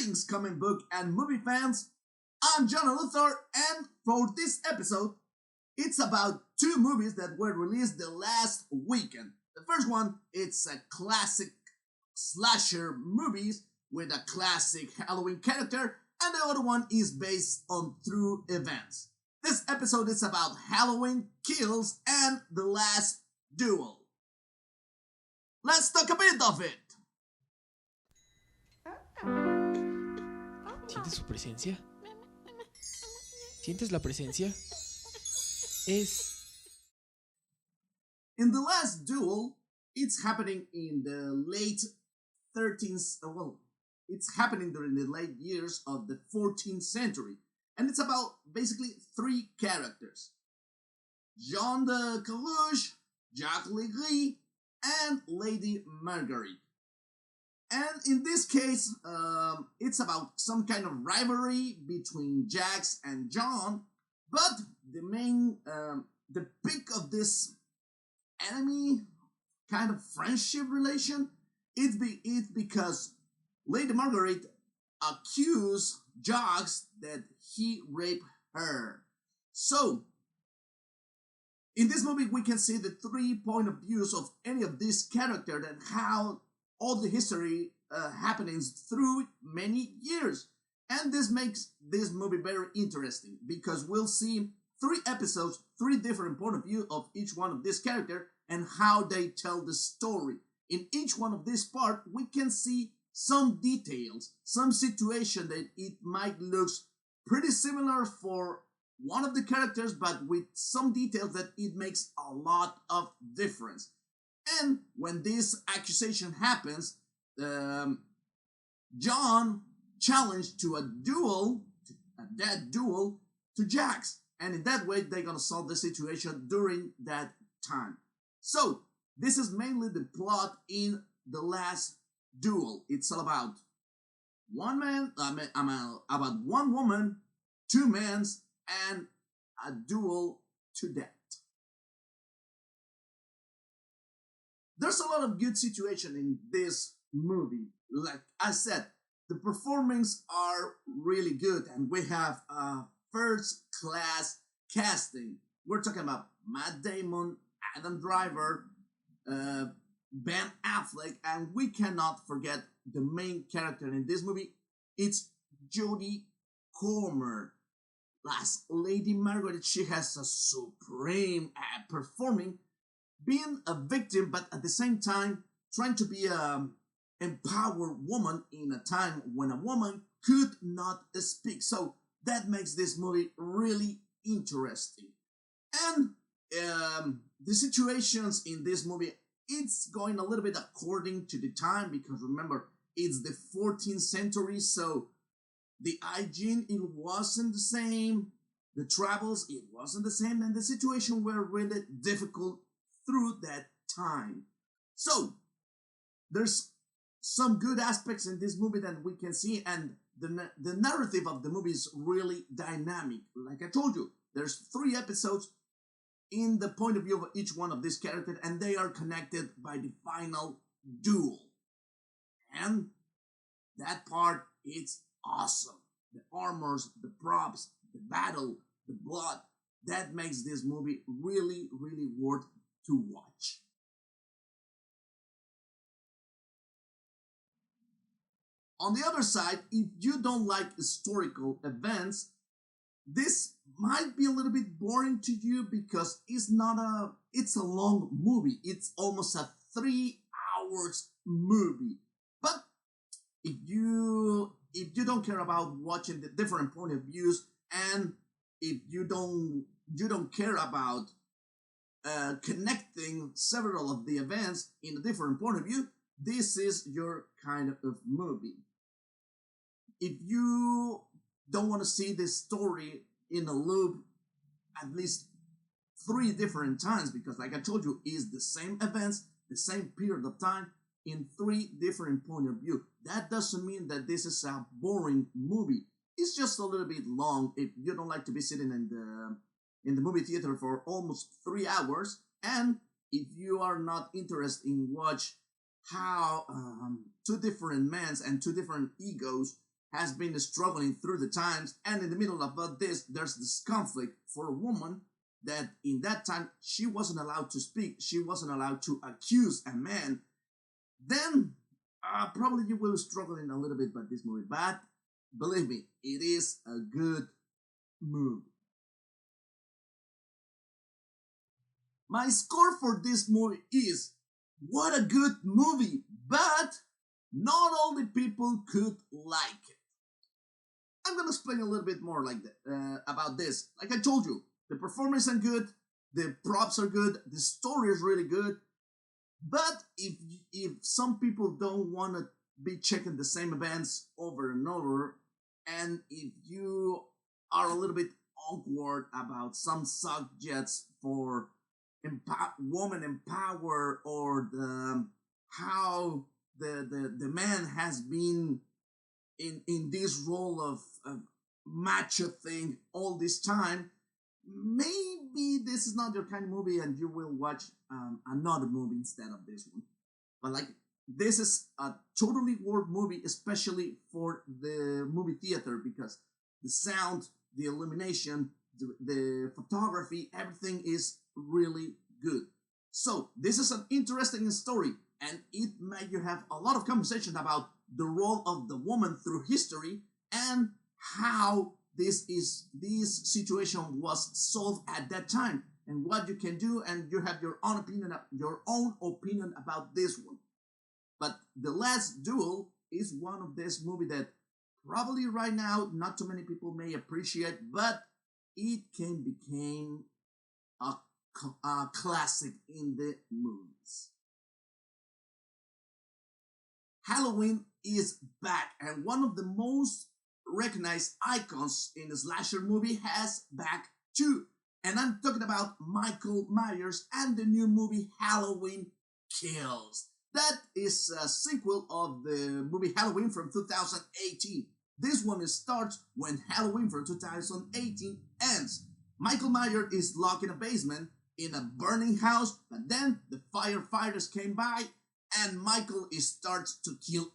Greetings, comic book and movie fans. I'm Jonaluthor, and for this episode, it's about two movies that were released the last weekend. The first one, it's a classic slasher movies with a classic Halloween character, and the other one is based on true events. This episode is about Halloween Kills and The Last Duel. Let's talk a bit of it. ¿Sientes su presencia? ¿Sientes la presencia? In The Last Duel, it's happening in the late 13th, it's happening during the late years of the 14th century. And it's about basically three characters. Jean de Carouge, Jacques Legris, and Lady Marguerite. And in this case, it's about some kind of rivalry between Jacques and John, but the peak of this enemy kind of friendship relation, it's because Lady Marguerite accused Jacques that he raped her. So, in this movie, we can see the 3 point of views of any of these characters and how all the history happenings through many years. And this makes this movie very interesting because we'll see 3 episodes, 3 different point of view of each one of these characters and how they tell the story. In each one of this part, we can see some details, some situation that it might look pretty similar for one of the characters, but with some details that it makes a lot of difference. And when this accusation happens, John challenged to a dead duel to Jacques. And in that way, they're going to solve the situation during that time. So, this is mainly the plot in The Last Duel. It's all about about one woman, 2 men, and a duel to death. There's a lot of good situation in this movie. Like I said, the performances are really good, and we have a first-class casting. We're talking about Matt Damon, Adam Driver, Ben Affleck, and we cannot forget the main character in this movie. It's Jodie Comer. As Lady Margaret, she has a supreme performing, being a victim, but at the same time trying to be a empowered woman in a time when a woman could not speak. So that makes this movie really interesting. And the situations in this movie, it's going a little bit according to the time, because remember, it's the 14th century, so the hygiene, it wasn't the same, the travels, it wasn't the same, and the situation were really difficult through that time. So, there's some good aspects in this movie that we can see, and the narrative of the movie is really dynamic. Like I told you, there's 3 episodes in the point of view of each one of these characters, and they are connected by the final duel. And that part, it's awesome. The armors, the props, the battle, the blood, that makes this movie really, really worth to watch. On the other side, if you don't like historical events, this might be a little bit boring to you because it's a long movie. It's almost a 3 hours movie. But if you don't care about watching the different point of views, and if you don't care about connecting several of the events in a different point of view, this is your kind of movie. If you don't want to see this story in a loop at least 3 different times, because like I told you, it's the same events, the same period of time, in 3 different point of view. That doesn't mean that this is a boring movie. It's just a little bit long if you don't like to be sitting in the movie theater for almost 3 hours, and if you are not interested in watch how 2 different men and 2 different egos has been struggling through the times, and in the middle of this, there's this conflict for a woman that in that time she wasn't allowed to speak, she wasn't allowed to accuse a man. Then probably you will struggle in a little bit by this movie, but believe me, it is a good movie. My score for this movie is, what a good movie, but not all the people could like it. I'm gonna explain a little bit more about this. Like I told you, the performance are good, the props are good, the story is really good. But if some people don't want to be checking the same events over and over, and if you are a little bit awkward about some subjects for woman in power, or how the man has been in this role of macho thing all this time, maybe this is not your kind of movie and you will watch another movie instead of this one. But like, this is a totally worth movie, especially for the movie theater, because the sound, the illumination, the photography, everything is really good. So this is an interesting story, and it made you have a lot of conversation about the role of the woman through history and how this situation was solved at that time and what you can do, and you have your own opinion about this one. But The Last Duel is one of this movie that probably right now not too many people may appreciate, but it can become a classic in the movies. Halloween is back, and one of the most recognized icons in the slasher movie has back too. And I'm talking about Michael Myers and the new movie Halloween Kills. That is a sequel of the movie Halloween from 2018. This one starts when Halloween from 2018 ends. Michael Myers is locked in a basement in a burning house, but then the firefighters came by and Michael starts to kill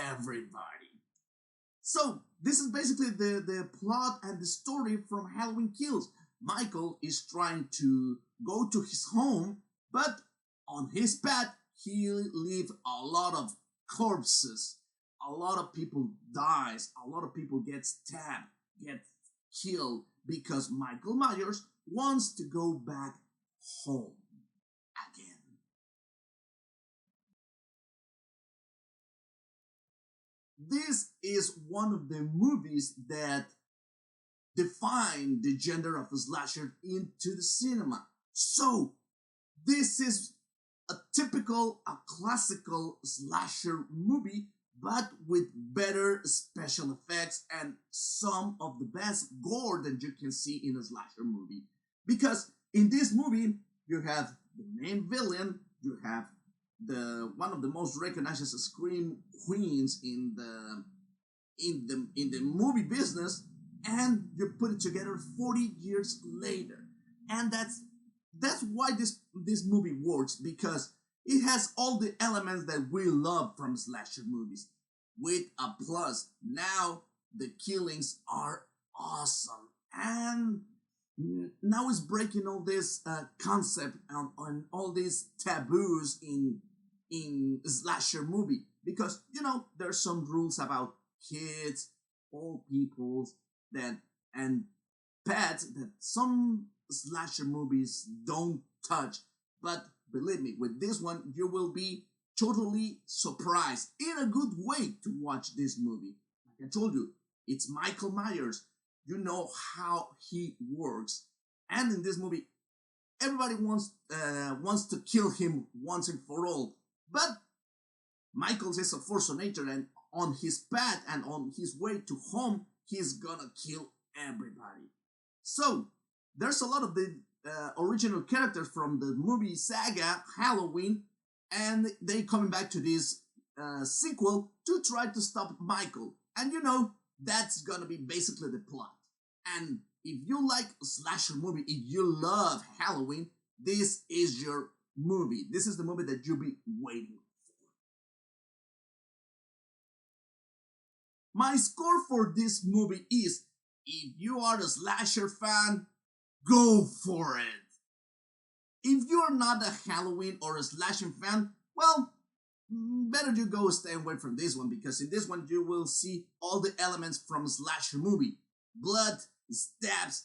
everybody. So this is basically the plot and the story from Halloween Kills. Michael is trying to go to his home, but on his path he leaves a lot of corpses. A lot of people dies. A lot of people get stabbed, get killed, because Michael Myers wants to go back home again. This is one of the movies that define the genre of a slasher into the cinema. So, this is a classical slasher movie, but with better special effects and some of the best gore that you can see in a slasher movie. Because in this movie, you have the main villain, you have one of the most recognized scream queens in the movie business, and you put it together 40 years later. And that's why this movie works, because it has all the elements that we love from slasher movies, with a plus. Now the killings are awesome, and now it's breaking all this concept on all these taboos in slasher movie, because there's some rules about kids, old people, and pets that some slasher movies don't touch. But believe me, with this one you will be totally surprised in a good way to watch this movie. Like I told you, it's Michael Myers. You know how he works, and in this movie everybody wants to kill him once and for all. But Michael is a force of nature, and on his path and on his way to home, he's gonna kill everybody. So there's a lot of the original characters from the movie saga Halloween, and they coming back to this sequel to try to stop Michael. And that's gonna be basically the plot. And if you like a slasher movie, if you love Halloween, this is your movie. This is the movie that you'll be waiting for. My score for this movie is, if you are a slasher fan, go for it. If you're not a Halloween or a slasher fan, well, better you go stay away from this one, because in this one you will see all the elements from a slasher movie. Blood, stabs,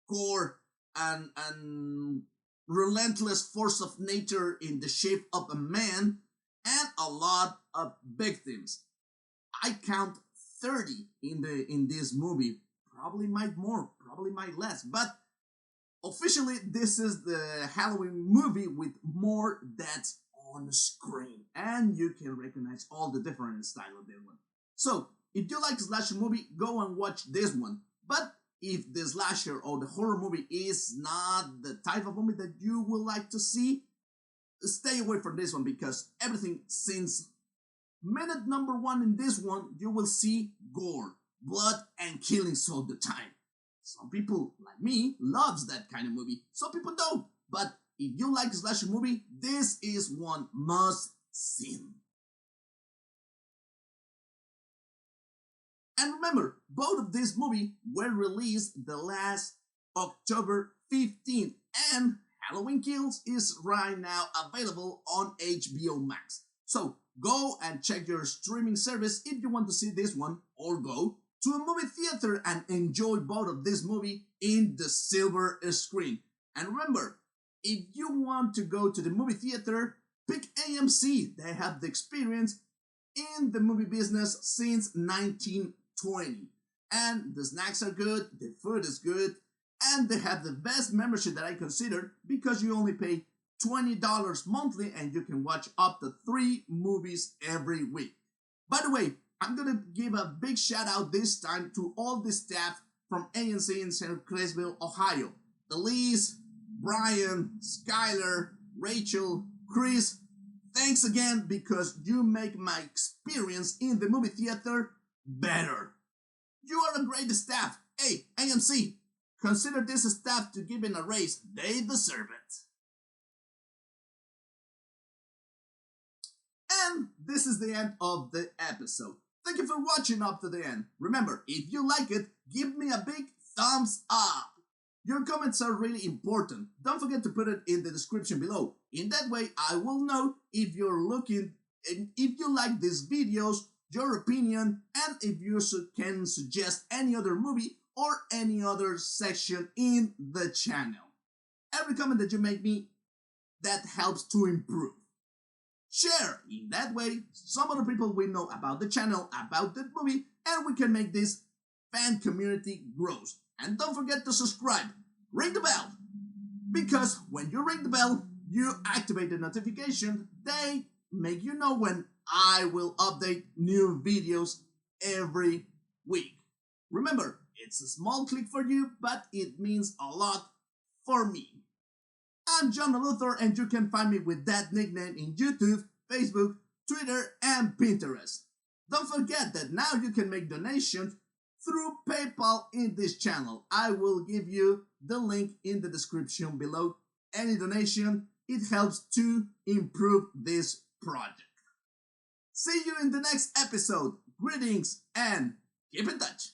gore, and relentless force of nature in the shape of a man, and a lot of victims. I count 30 in this movie. Probably might more, probably might less, but officially this is the Halloween movie with more deaths on the screen, and you can recognize all the different style of this one. So if you like a slasher movie, go and watch this one. But if the slasher or the horror movie is not the type of movie that you would like to see, stay away from this one, because everything since minute number 1 in this one, you will see gore, blood, and killings all the time. Some people, like me, loves that kind of movie. Some people don't. But if you like a slasher movie, this is one must see. And remember, both of these movies were released the last October 15th, and Halloween Kills is right now available on HBO Max. So go and check your streaming service if you want to see this one, or go to a movie theater and enjoy both of this movie in the silver screen. And remember, if you want to go to the movie theater, pick AMC. They have the experience in the movie business since 1920. And the snacks are good, the food is good, and they have the best membership that I consider, because you only pay $20 monthly and you can watch up to 3 movies every week. By the way, I'm gonna give a big shout out this time to all the staff from ANC in St. Clairsville, Ohio. Elise, Brian, Skylar, Rachel, Chris, thanks again, because you make my experience in the movie theater better. You are a great staff. Hey, AMC, consider this staff to give in a raise. They deserve it. And this is the end of the episode. Thank you for watching up to the end. Remember, if you like it, give me a big thumbs up. Your comments are really important. Don't forget to put it in the description below. In that way, I will know if you're looking and if you like these videos, your opinion, and if you can suggest any other movie or any other section in the channel. Every comment that you make me, that helps to improve. Share, in that way, some other people will know about the channel, about the movie, and we can make this fan community grow. And don't forget to subscribe, ring the bell, because when you ring the bell, you activate the notification. They make you know when I will update new videos every week. Remember, it's a small click for you, but it means a lot for me. I'm Jonaluthor, and you can find me with that nickname in YouTube, Facebook, Twitter, and Pinterest. Don't forget that now you can make donations through PayPal in this channel. I will give you the link in the description below. Any donation, it helps to improve this project. See you in the next episode. Greetings and keep in touch.